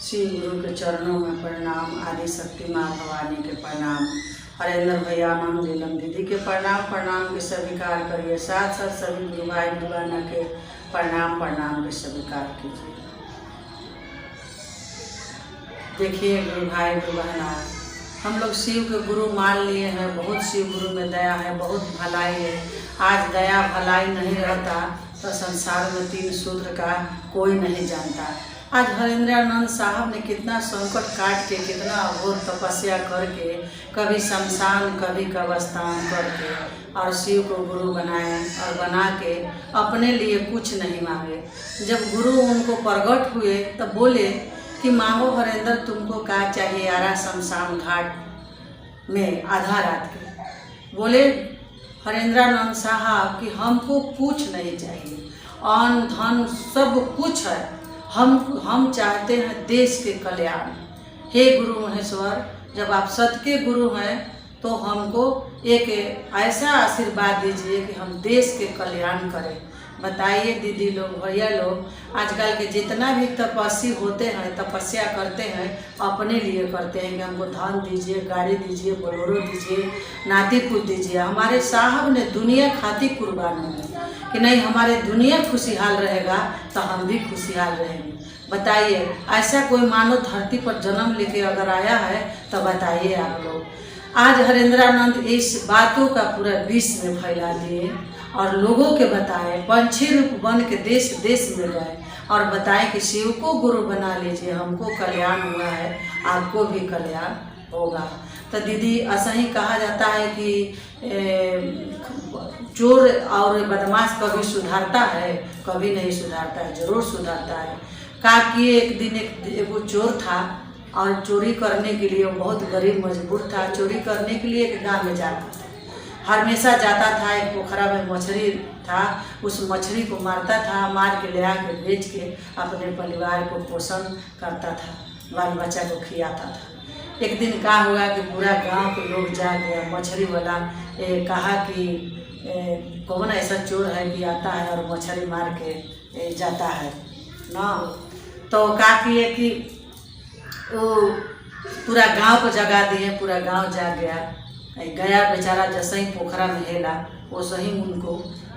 श्री गुरु के चरणों में प्रणाम। आदि शक्ति माँ भवानी के प्रणाम। हरेंद्र भैया माम नीलम दीदी के प्रणाम के स्वीकार करिए। साथ साथ सभी गुरु भाई बहना के प्रणाम के स्वीकार कीजिए। देखिए गुरु भाई बहना, हम लोग शिव के गुरु मान लिए हैं। बहुत शिव गुरु में दया है, बहुत भलाई है। आज दया भलाई नहीं रहता तो संसार में तीन सूत्र का कोई नहीं जानता। आज हरेंद्रानंद साहब ने कितना संकट काट के, कितना अघोर तपस्या करके, कभी शमशान कभी कब्रिस्तान करके और शिव को गुरु बनाए और बना के अपने लिए कुछ नहीं मांगे। जब गुरु उनको प्रकट हुए तब बोले कि मांगो हरेंद्र, तुमको क्या चाहिए। आरा शमशान घाट में आधा रात के बोले हरेंद्रानंद साहब कि हमको कुछ नहीं चाहिए, अन्न धन सब कुछ है, हम चाहते हैं देश के कल्याण। हे गुरु महेश्वर, जब आप सत्य के गुरु हैं तो हमको एक ऐसा आशीर्वाद दीजिए कि हम देश के कल्याण करें। बताइए दीदी लोग, भैया लोग, आजकल के जितना भी तपस्वी होते हैं, तपस्या करते हैं, अपने लिए करते हैं कि हमको धन दीजिए, गाड़ी दीजिए, बोलेरो दीजिए, नाती पुत दीजिए। हमारे साहब ने दुनिया खातिर कुर्बान हुए कि नहीं, हमारे दुनिया खुशहाल रहेगा तो हम भी खुशहाल रहेंगे। बताइए, ऐसा कोई मानव धरती पर जन्म लेके अगर आया है तो बताइए आप लोग। आज हरेंद्रानंद इस बातों का पूरा विश्व में फैला दिए और लोगों के बताए, पंछी रूप बन के देश देश में गए और बताए कि शिव को गुरु बना लीजिए, हमको कल्याण हुआ है, आपको भी कल्याण होगा। तो दीदी, ऐसा ही कहा जाता है कि चोर और बदमाश कभी सुधारता है, कभी नहीं सुधारता है, जरूर सुधारता है। कहा कि एक दिन एक चोर था और चोरी करने के लिए, बहुत गरीब मजबूर था, चोरी करने के लिए एक गाँव में जाता था। हमेशा जाता था, एक पोखरा में मछली था, उस मछली को मारता था, मार के ले आके बेच के अपने परिवार को पोषण करता था, बाल बच्चा को खिलाता था। एक दिन क्या हुआ कि पूरा गांव के लोग जा गया। मछली वाला कहा कि कौन ऐसा चोर है कि आता है और मछली मार के जाता है ना। तो क्या किए कि वो पूरा गांव को जगा दिए, पूरा गांव जाग गया बेचारा। जैसे ही पोखरा में हेला वैसे ही उनको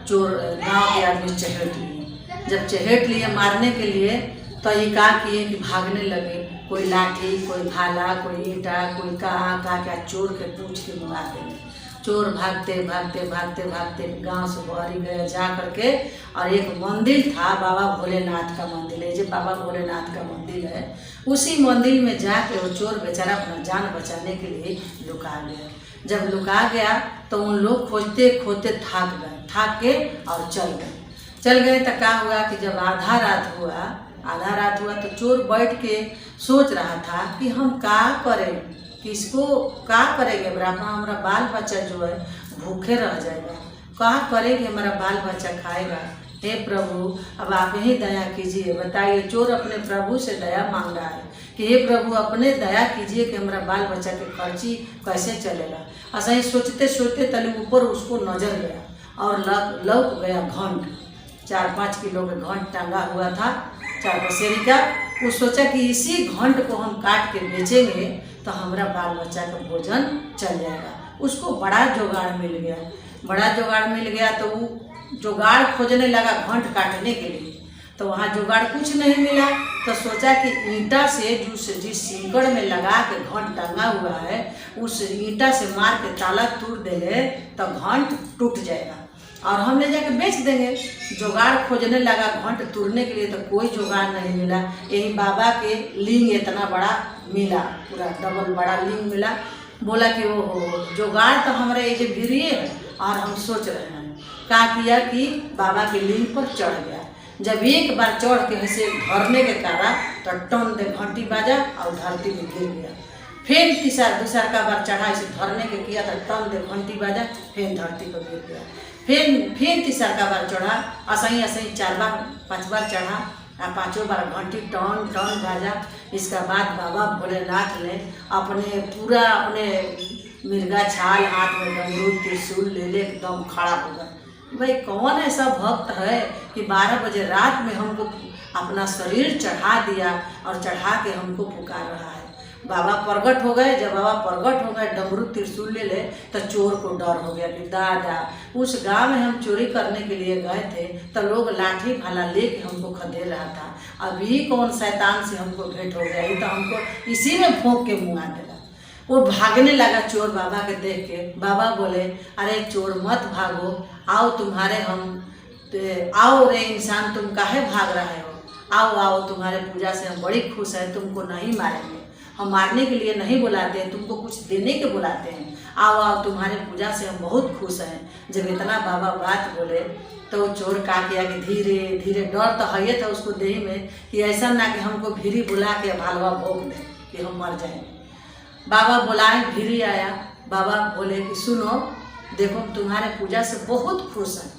चोर गांव के आदमी चहेट लिए। जब चहेट लिए मारने के लिए तो ये क्या किए कि भागने लगे। कोई लाठी, कोई भाला, कोई ईंटा, कोई कहाँ क्या चोर के पूछ के मुँगा देंगे। चोर भागते भागते भागते भागते गांव से बाहरी गए जा करके, और एक मंदिर था, बाबा भोलेनाथ का मंदिर है, जो बाबा भोलेनाथ का मंदिर है, उसी मंदिर में जाके वो चोर बेचारा अपना जान बचाने के लिए लुका गया। जब लुका गया तो उन लोग खोजते खोजते थाक के और चल गए। तो क्या हुआ कि जब आधा रात हुआ तो चोर बैठ के सोच रहा था कि हम क्या करें, किसको क्या करेंगे। हमारा बाल बच्चा जो है भूखे रह जाएगा, क्या करेंगे, हमारा बाल बच्चा खाएगा। हे प्रभु, अब आप ही दया कीजिए। बताइए, चोर अपने प्रभु से दया मांग रहा है कि हे प्रभु, अपने दया कीजिए कि हमारा बाल बच्चा के खर्ची कैसे चलेगा। ऐसा ही सोचते सोचते तले ऊपर उसको नजर गया और लग गया घंट। 4-5 किलो का घंट टांगा हुआ था, 4 पसेरी का। वो सोचा कि इसी घंट को हम काट के बेचेंगे तो हमारा बाल बच्चा का भोजन चल जाएगा। उसको बड़ा जुगाड़ मिल गया। तो वो जुगाड़ खोजने लगा घंट काटने के लिए। तो वहाँ जुगाड़ कुछ नहीं मिला। तो सोचा कि ईंटा से जिस सीकड़ में लगा के घंट टंगा हुआ है, उस ईंटा से मार के ताला तोड़ देंगे तो घंट टूट जाएगा और हम ले जाके बेच देंगे। जुगाड़ खोजने लगा घंट तोड़ने के लिए, तो कोई जुगाड़ नहीं मिला। यही बाबा के लिंग इतना बड़ा मिला, पूरा डबल बड़ा लिंग मिला। बोला कि वो जुगाड़ तो हमारे ये जो भिरिए है और हम सोच रहे हैं। क्या किया कि बाबा के लिंग पर चढ़ गया। जब एक बार चढ़ के ऐसे धरने के कारण तो टन दे घंटी बाजा और धरती में गिर गया। फिर दूसरा का बार चढ़ा, इसे धरने के किया तो टन दे घंटी बाजा, फिर धरती पर गिर गया। फिर तीसरा का बार चढ़ा, ऐसे 4-5 बार चढ़ा और 5 बार घंटी टन बाजा। इसका बाद बाबा भोलेनाथ ने अपने मिर्गा छाल, हाथ में डमरू त्रिशूल ले एकदम खड़ा हो गया। भाई, कौन ऐसा भक्त है कि 12 बजे रात में हमको अपना शरीर चढ़ा दिया और चढ़ा के हमको पुकार रहा है। बाबा प्रगट हो गए। जब बाबा प्रगट हो गए डमरू त्रिशूल ले ले तो चोर को डर हो गया कि दादा, उस गांव में हम चोरी करने के लिए गए थे तो लोग लाठी भाला लेके हमको खदेड़ रहा था, अभी कौन शैतान से हमको भेंट हो गया, ये तो हमको इसी में भोंक के मुँह आ देगा। वो भागने लगा चोर बाबा के देख के। बाबा बोले, अरे चोर मत भागो, आओ तुम्हारे आओ रे इंसान, तुम काहे भाग रहे हो, आओ आओ तुम्हारे पूजा से हम बड़ी खुश हैं, तुमको नहीं मारेंगे, हम मारने के लिए नहीं बुलाते हैं, तुमको कुछ देने के बुलाते हैं, आओ आओ तुम्हारे पूजा से हम बहुत खुश हैं। जब इतना बाबा बात बोले तो चोर का किया कि धीरे धीरे, डर तो है था उसको देह में कि ऐसा ना कि हमको भीरी बुला के भालवा भोग दे कि हम मर जाएंगे। बाबा बुलाए, भीरी आया। बाबा बोले कि सुनो, देखो तुम्हारे पूजा से बहुत खुश हैं,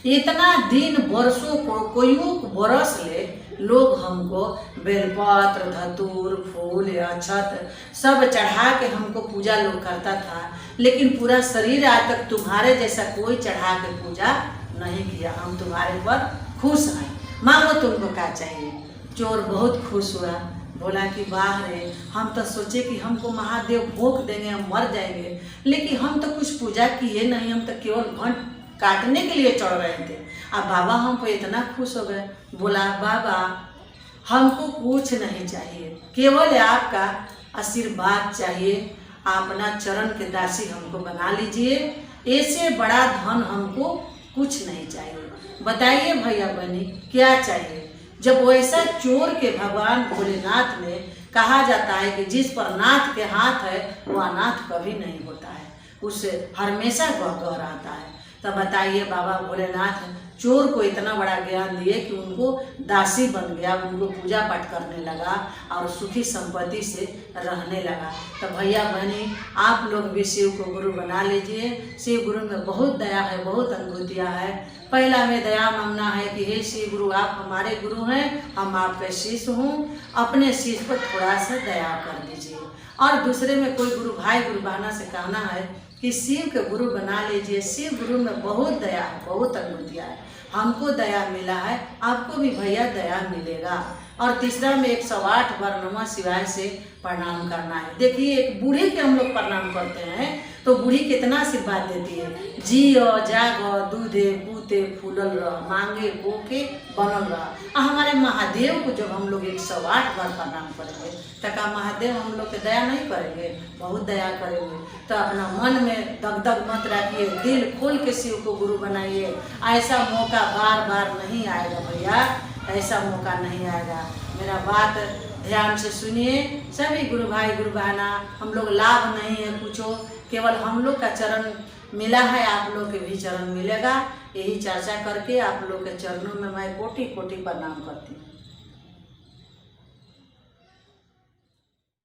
इतना दिन बरसों कोई बरस ले लोग हमको बेलपत्र धतूर फूल अक्षत सब चढ़ा के हमको पूजा लोग करता था, लेकिन पूरा शरीर आज तक तुम्हारे जैसा कोई चढ़ा के पूजा नहीं किया। हम तुम्हारे पर खुश हैं, मांगो तुमको क्या चाहिए। चोर बहुत खुश हुआ, बोला कि वाह रे, हम तो सोचे कि हमको महादेव भोग देंगे, हम मर जाएंगे, लेकिन हम तो कुछ पूजा किए नहीं, हम तो केवल घंट काटने के लिए चढ़ रहे थे। अब बाबा हम पे इतना खुश हो गए। बोला, बाबा हमको कुछ नहीं चाहिए, केवल आपका आशीर्वाद चाहिए, अपना चरण के दासी हमको बना लीजिए, ऐसे बड़ा धन हमको कुछ नहीं चाहिए। बताइए भैया बहनी क्या चाहिए। जब वैसा चोर के भगवान भोलेनाथ में कहा जाता है कि जिस पर नाथ के हाथ है वह अनाथ कभी नहीं होता है, उससे हमेशा गह रहता है। तब बताइए बाबा भोलेनाथ चोर को इतना बड़ा ज्ञान दिए कि उनको दासी बन गया, उनको पूजा पाठ करने लगा और सुखी संपत्ति से रहने लगा। तो भैया बहनी आप लोग भी शिव को गुरु बना लीजिए। शिव गुरु में बहुत दया है, बहुत अनुभूतियाँ है। पहला में दया मांगना है कि हे शिव गुरु आप हमारे गुरु हैं, हम आपके शिष्य हूँ, अपने शिष्य पर थोड़ा सा दया कर दीजिए। और दूसरे में कोई गुरु भाई गुरु बहना से कहना है कि शिव के गुरु बना लीजिए। शिव गुरु में बहुत दया है, बहुत अनुभूतियाँ है। हमको दया मिला है, आपको भी भैया दया मिलेगा। और तीसरा में 108 बार नमः शिवाय से प्रणाम करना है। देखिए एक बूढ़ी के हम लोग प्रणाम करते हैं तो बूढ़ी कितना आशीर्वाद देती है, जियो जागो दूधे पूते फूलल रह, मांगे भूखे बनल रह। हमारे महादेव को जब हम लोग 108 बार प्रणाम करेंगे तो क्या महादेव हम लोग के दया नहीं करेंगे? बहुत दया करेंगे। तो अपना मन में दगदग मत रखिए, दिल खोल के शिव को गुरु बनाइए। ऐसा मौका बार बार नहीं आएगा भैया, ऐसा मौका नहीं आएगा। मेरा बात ध्यान से सुनिए सभी गुरु भाई गुरु बहना। हम लोग लाभ नहीं है कुछ, केवल हम लोग का चरण मिला है, आप लोग के भी चरण मिलेगा। यही चर्चा करके आप लोग के चरणों में मैं कोटि कोटि प्रणाम करती हूँ।